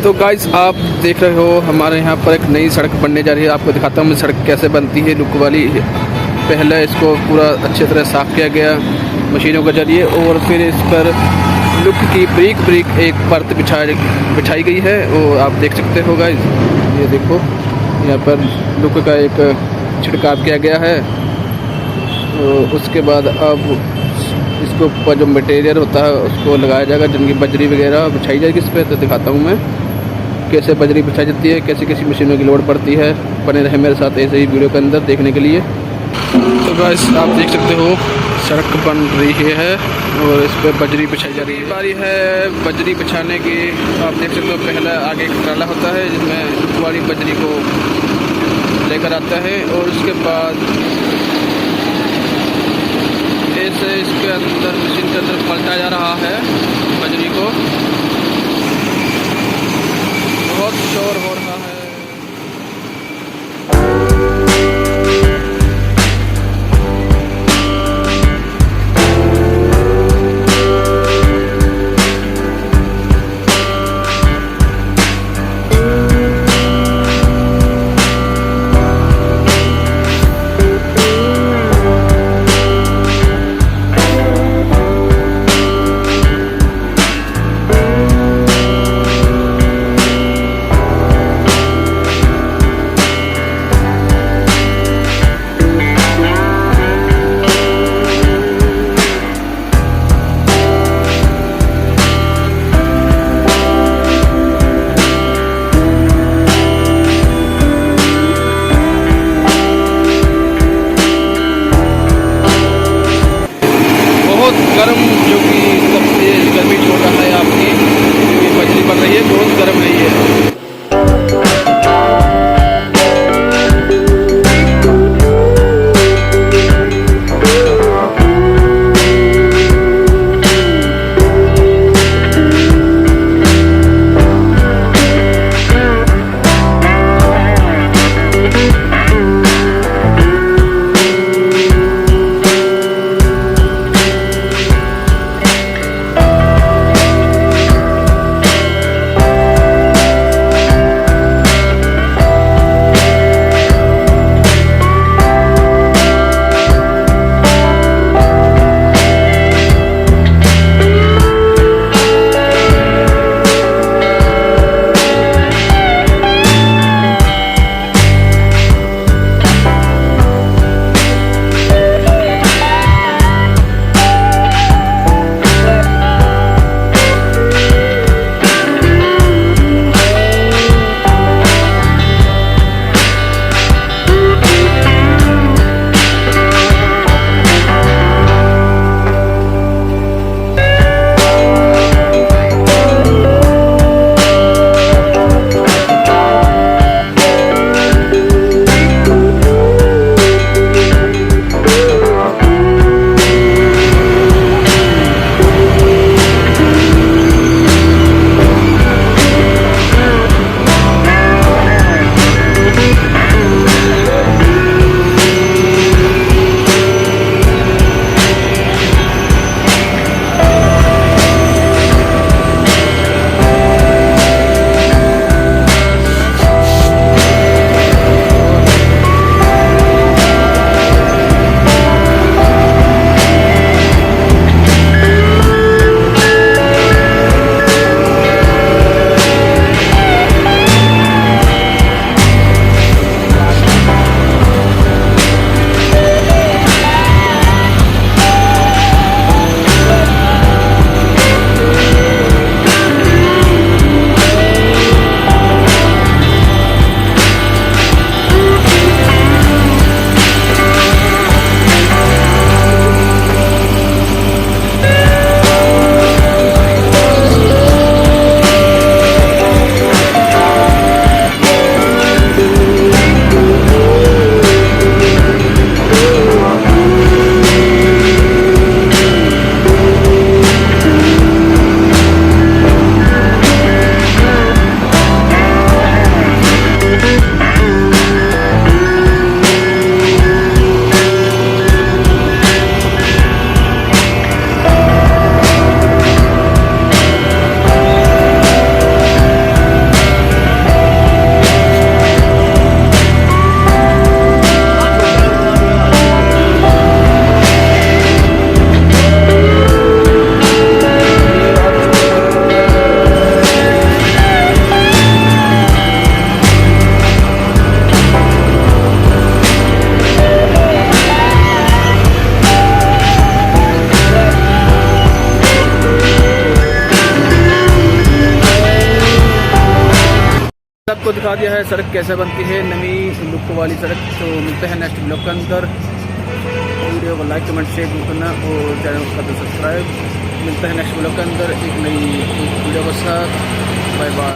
तो गाइस आप देख रहे हो हमारे यहाँ पर एक नई सड़क बनने जा रही है। आपको दिखाता हूँ मैं सड़क कैसे बनती है लुक वाली। पहले इसको पूरा अच्छी तरह साफ़ किया गया मशीनों के जरिए और फिर इस पर लुक की ब्रिक एक परत बिछाई गई है। वो आप देख सकते हो गाइस, ये देखो यहाँ पर लुक का एक छिड़काव किया गया है। उसके बाद अब इसको ऊपर जो मटेरियल होता है उसको लगाया जाएगा, जिनकी बजरी वगैरह बिछाई जाएगी इस पर। तो दिखाता हूँ मैं कैसे बजरी बिछाई जाती है, कैसी कैसी मशीनों की लोड पड़ती है। बने रहे मेरे साथ ऐसे ही वीडियो के अंदर देखने के लिए। तो गाइस आप देख सकते हो सड़क बन रही है और इस पर बजरी बिछाई जा रही है। बारी है बजरी बिछाने की। आप देख सकते हो पहले आगे एक ट्राला होता है जिसमें वाली बजरी को लेकर आता है और उसके बाद ऐसे इसके अंदर मशीन के अंदर पलटा जा रहा है बजरी को। बहुत शोर हो रहा है। आपको दिखा दिया है सड़क कैसे बनती है, नई लुक वाली सड़क। तो मिलते हैं नेक्स्ट ब्लॉग के अंदर। वीडियो को लाइक कमेंट शेयर करना और चैनल को कर दो सब्सक्राइब। मिलते हैं नेक्स्ट ब्लॉग के अंदर एक नई वीडियो के साथ। Bye bye.